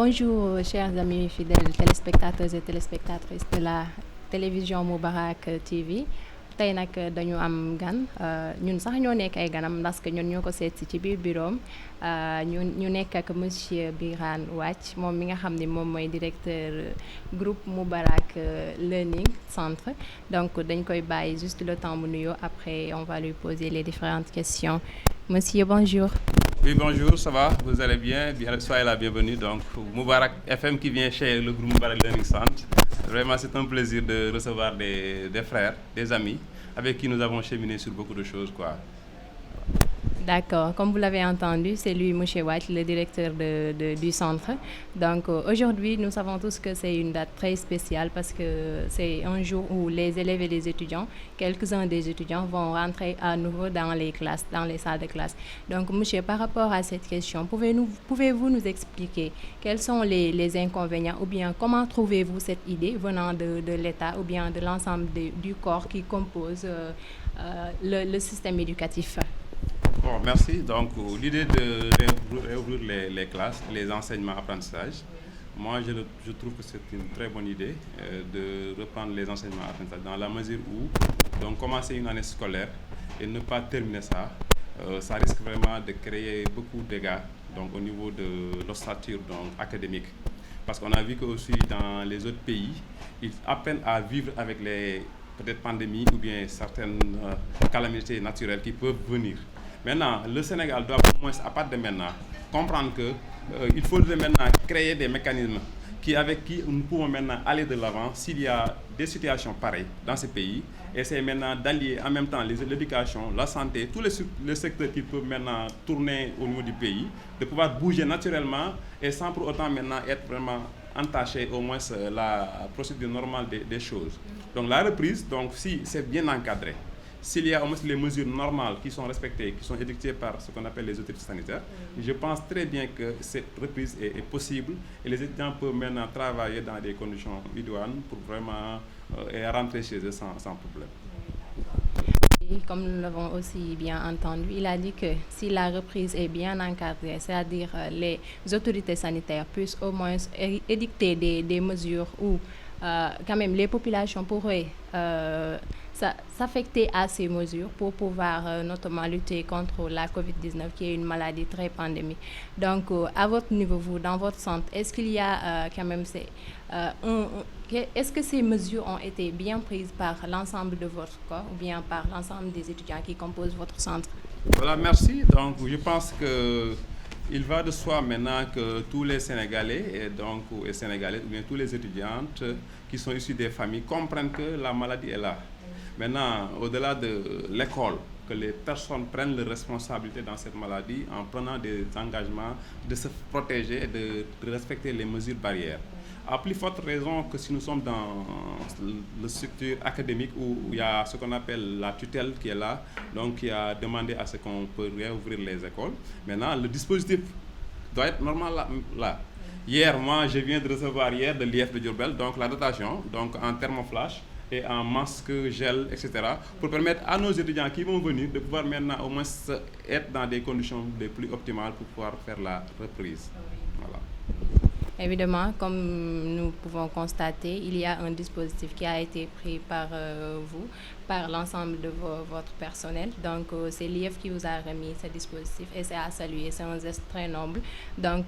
Bonjour, chers amis fidèles téléspectateurs et téléspectatrices de la télévision Moubarak TV. Tey nag dañu am gan ñun sax ñoo nekk ay ganam parce que ñun ñoo ko seet si ci biir bureau ñu nekk ak monsieur Birane Wathie moom mi nga xam ne moom mooy directeur groupe Moubarak Learning Centre. Donc dañ koy bàyyi juste le temps mu nuyoo, après on va lui poser les différentes questions. Monsieur, bonjour. Oui, bonjour, ça va? Vous allez bien? Soyez la bienvenue. Donc, Moubarak FM qui vient chez le groupe Moubarak Learning Centre. Vraiment, c'est un plaisir de recevoir des frères, des amis, avec qui nous avons cheminé sur beaucoup de choses, quoi. D'accord, comme vous l'avez entendu, c'est lui, M. Wathie, le directeur du centre. Donc aujourd'hui, nous savons tous que c'est une date très spéciale parce que c'est un jour où les élèves et les étudiants, quelques-uns des étudiants vont rentrer à nouveau dans les classes, dans les salles de classe. Donc monsieur, par rapport à cette question, pouvez-vous nous expliquer quels sont les inconvénients ou bien comment trouvez-vous cette idée venant de l'État ou bien de l'ensemble du corps qui compose le système éducatif? Bon, merci. Donc, l'idée de réouvrir les classes, les enseignements, apprentissages, moi, je trouve que c'est une très bonne idée de reprendre les enseignements, apprentissages, dans la mesure où, donc, commencer une année scolaire et ne pas terminer ça, ça risque vraiment de créer beaucoup de dégâts, donc, au niveau de l'ossature académique. Parce qu'on a vu que aussi dans les autres pays, ils apprennent à vivre avec les peut-être pandémies ou bien certaines calamités naturelles qui peuvent venir. Maintenant, le Sénégal doit au moins, à partir de maintenant, comprendre que il faudrait maintenant créer des mécanismes avec qui nous pouvons maintenant aller de l'avant s'il y a des situations pareilles dans ces pays. Essayer maintenant d'allier en même temps l'éducation, la santé, tous les secteurs qui peuvent maintenant tourner au niveau du pays, de pouvoir bouger naturellement et sans pour autant maintenant être vraiment entaché au moins la procédure normale des choses. Donc la reprise, donc si c'est bien encadré, s'il y a au moins les mesures normales qui sont respectées, qui sont édictées par ce qu'on appelle les autorités sanitaires, je pense très bien que cette reprise est possible et les étudiants peuvent maintenant travailler dans des conditions idoines pour vraiment rentrer chez eux sans problème. Et comme nous l'avons aussi bien entendu, il a dit que si la reprise est bien encadrée, c'est-à-dire les autorités sanitaires puissent au moins édicter des mesures où quand même les populations pourraient s'affecter à ces mesures pour pouvoir notamment lutter contre la COVID-19 qui est une maladie très pandémique. Donc à votre niveau, vous, dans votre centre, est-ce qu'il y a quand même est-ce que ces mesures ont été bien prises par l'ensemble de votre corps ou bien par l'ensemble des étudiants qui composent votre centre? Voilà, merci. Donc je pense que il va de soi maintenant que tous les Sénégalais et Sénégalaises, ou bien tous les étudiantes qui sont issus des familles comprennent que la maladie est là. Maintenant, au-delà de l'école, que les personnes prennent leurs responsabilités dans cette maladie en prenant des engagements de se protéger et de respecter les mesures barrières. À plus forte raison que si nous sommes dans le structure académique où il y a ce qu'on appelle la tutelle qui est là, donc qui a demandé à ce qu'on peut réouvrir les écoles. Maintenant, le dispositif doit être normal là. Hier, moi, je viens de recevoir de l'IF de Diourbel, donc la dotation, donc en thermoflash et en masque, gel, etc., pour permettre à nos étudiants qui vont venir de pouvoir maintenant au moins être dans des conditions les plus optimales pour pouvoir faire la reprise. Voilà. Évidemment, comme nous pouvons constater, il y a un dispositif qui a été pris par vous, par l'ensemble de votre personnel. Donc, c'est l'IEF qui vous a remis ce dispositif et c'est à saluer, c'est un geste très noble. Donc,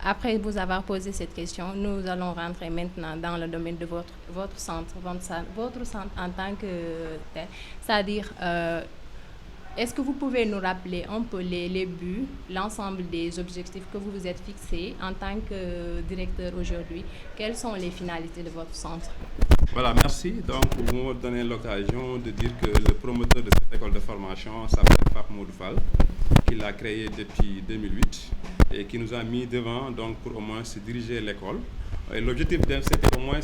après vous avoir posé cette question, nous allons rentrer maintenant dans le domaine de votre centre en tant que tel, c'est-à-dire est-ce que vous pouvez nous rappeler un peu les buts, l'ensemble des objectifs que vous vous êtes fixés en tant que directeur aujourd'hui? Quelles sont les finalités de votre centre? Voilà, merci. Donc, vous me donnez l'occasion de dire que le promoteur de cette école de formation s'appelle Pape Modou Fall, qu'il a créé depuis 2008 et qui nous a mis devant donc, pour au moins se diriger l'école. Et l'objectif, c'était au moins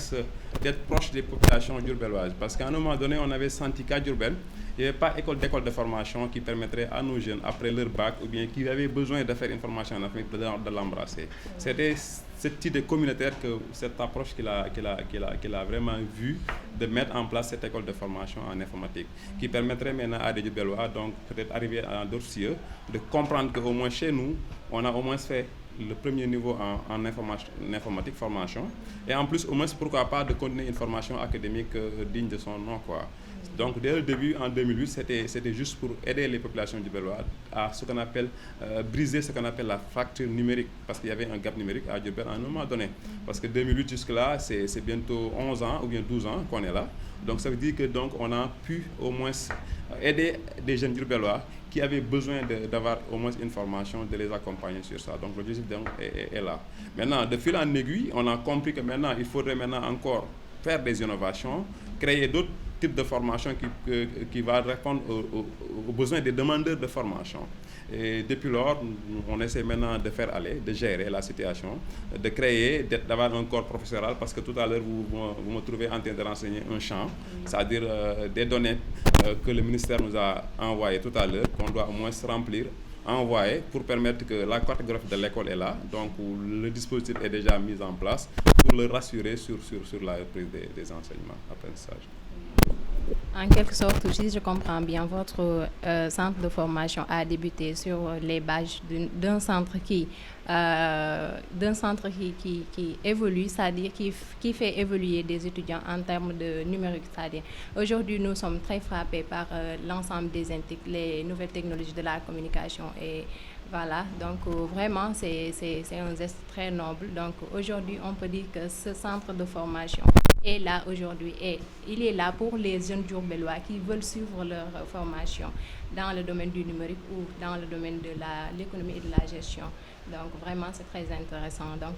d'être proche des populations diourbelloises. Parce qu'à un moment donné, on avait senti qu'à Diourbel, il n'y avait pas d'école de formation qui permettrait à nos jeunes, après leur bac, ou bien qui avaient besoin de faire une formation en Afrique, de l'embrasser. C'était cette idée communautaire, cette approche qu'il a vraiment vue de mettre en place cette école de formation en informatique, qui permettrait maintenant à des Diourbellois, donc peut-être arriver à d'autres cieux, de comprendre qu'au moins chez nous, on a au moins fait le premier niveau en informatique, formation. Et en plus, au moins, pourquoi pas de continuer une formation académique digne de son nom, quoi. Donc, dès le début, en 2008, c'était juste pour aider les populations du Diourbellois à ce qu'on appelle, briser ce qu'on appelle la fracture numérique, parce qu'il y avait un gap numérique à Diourbel à un moment donné. Parce que 2008 jusque-là, c'est bientôt 11 ans ou bien 12 ans qu'on est là. Donc, ça veut dire que donc, on a pu au moins aider des jeunes Diourbellois qui avaient besoin d'avoir au moins une formation, de les accompagner sur ça. Donc, l'objectif est là. Maintenant, de fil en aiguille, on a compris que maintenant, il faudrait maintenant encore faire des innovations, créer d'autres type de formation qui va répondre aux besoins des demandeurs de formation. Et depuis lors, on essaie maintenant de faire aller, de gérer la situation, de créer, d'avoir un corps professoral, parce que tout à l'heure, vous me trouvez en train de renseigner un champ, c'est-à-dire des données que le ministère nous a envoyées tout à l'heure, qu'on doit au moins remplir, envoyer pour permettre que la cartographie de l'école est là. Donc, le dispositif est déjà mis en place pour le rassurer sur la reprise des enseignements, apprentissage. En quelque sorte, si je comprends bien, votre centre de formation a débuté sur les bases d'un centre qui évolue, c'est-à-dire qui fait évoluer des étudiants en termes de numérique. C'est-à-dire, aujourd'hui, nous sommes très frappés par l'ensemble les nouvelles technologies de la communication et voilà, donc vraiment, c'est un geste très noble. Donc aujourd'hui, on peut dire que ce centre de formation est là aujourd'hui et il est là pour les jeunes Diourbellois qui veulent suivre leur formation dans le domaine du numérique ou dans le domaine de l'économie et de la gestion. Donc vraiment, c'est très intéressant. Donc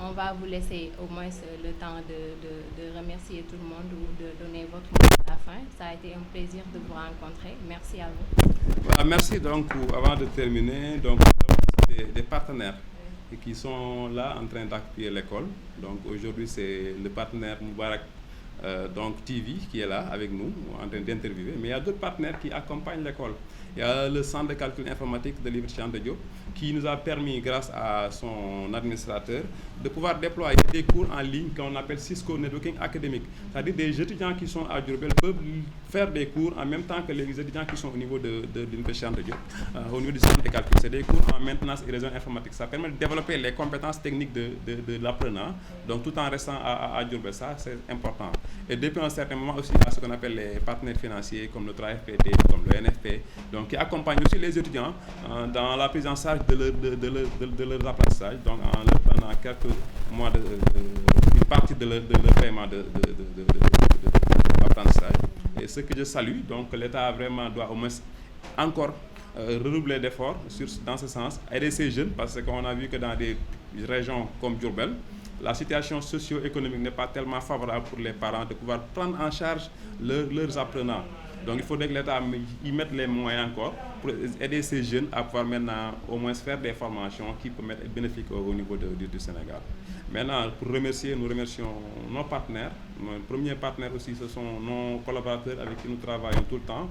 on va vous laisser au moins le temps de remercier tout le monde ou de donner votre mot à la fin. Ça a été un plaisir de vous rencontrer. Merci à vous. Voilà, merci. Donc, avant de terminer, donc, des partenaires qui sont là en train d'appuyer l'école. Donc, aujourd'hui, c'est le partenaire Moubarak donc TV qui est là avec nous, en train d'interviewer. Mais il y a d'autres partenaires qui accompagnent l'école. Il y a le centre de calcul informatique de Liberté Cheikh Anta Diop qui nous a permis, grâce à son administrateur, de pouvoir déployer des cours en ligne qu'on appelle Cisco Networking Académique. C'est-à-dire des étudiants qui sont à Diourbel peuvent faire des cours en même temps que les étudiants qui sont au niveau de l'Université Cheikh Anta Diop, au niveau du centre de calcul. C'est des cours en maintenance et réseau informatique. Ça permet de développer les compétences techniques de l'apprenant, donc tout en restant à Diourbel. Ça, c'est important. Et depuis un certain moment aussi, à ce qu'on appelle les partenaires financiers comme notre AFPT, comme le NFP, donc qui accompagnent aussi les étudiants dans la prise en charge de leurs apprentissages, donc en leur prenant quelques mois une partie de leur paiement d'apprentissage. Et ce que je salue, donc l'État vraiment doit au moins encore redoubler d'efforts dans ce sens, aider ces jeunes, parce qu'on a vu que dans des régions comme Diourbel, la situation socio-économique n'est pas tellement favorable pour les parents de pouvoir prendre en charge leurs apprenants. Donc il faudrait que l'État y mette les moyens encore pour aider ces jeunes à pouvoir maintenant au moins faire des formations qui peuvent être bénéfiques au niveau du Sénégal. Maintenant, pour remercier, nous remercions nos partenaires. Nos premiers partenaires aussi, ce sont nos collaborateurs avec qui nous travaillons tout le temps.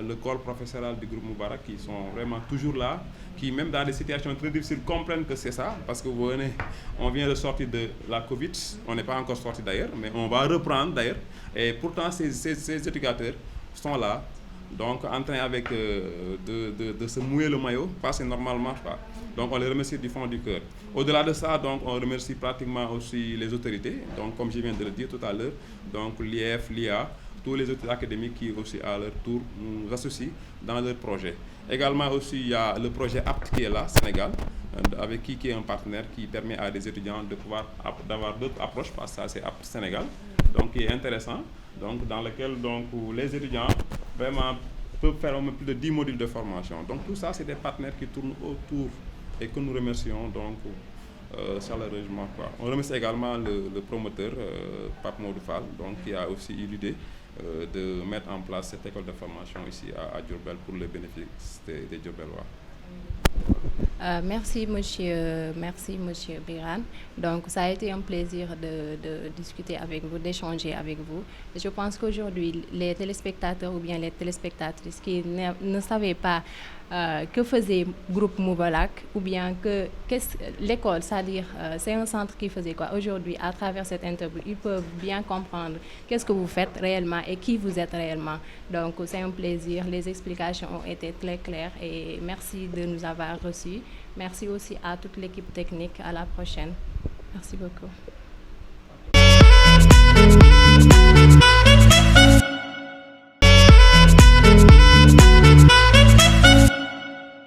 Le corps professoral du groupe Moubarak qui sont vraiment toujours là, qui même dans des situations très difficiles comprennent que c'est ça, parce que vous venez, on vient de sortir de la Covid, on n'est pas encore sorti d'ailleurs, mais on va reprendre d'ailleurs, et pourtant ces éducateurs sont là, donc en train avec de se mouiller le maillot, passer normalement pas. Donc on les remercie du fond du cœur. Au-delà de ça, donc on remercie pratiquement aussi les autorités, donc comme je viens de le dire tout à l'heure, donc l'IEF, l'IA, tous les autres académiques qui aussi à leur tour nous associent dans leur projet. Également aussi il y a le projet APT qui est là, Sénégal, avec qui est un partenaire qui permet à des étudiants de pouvoir d'avoir d'autres approches, parce que ça c'est APT Sénégal, donc qui est intéressant, donc dans lequel donc les étudiants vraiment peuvent faire au moins plus de 10 modules de formation. Donc tout ça c'est des partenaires qui tournent autour et que nous remercions donc chaleureusement, quoi. On remercie également le promoteur Pape Modou Fall, donc qui a aussi eu l'idée de mettre en place cette école de formation ici à Diourbel pour le bénéfice des Diourbellois. Merci monsieur Birane. Donc ça a été un plaisir de discuter avec vous, d'échanger avec vous. Et je pense qu'aujourd'hui les téléspectateurs ou bien les téléspectatrices qui ne savaient pas que faisait groupe Mouvalac, ou bien l'école, c'est-à-dire c'est un centre qui faisait quoi. Aujourd'hui, à travers cette interview, ils peuvent bien comprendre qu'est-ce que vous faites réellement et qui vous êtes réellement. Donc c'est un plaisir, les explications ont été très claires et merci de nous avoir reçus. Merci aussi à toute l'équipe technique, à la prochaine. Merci beaucoup.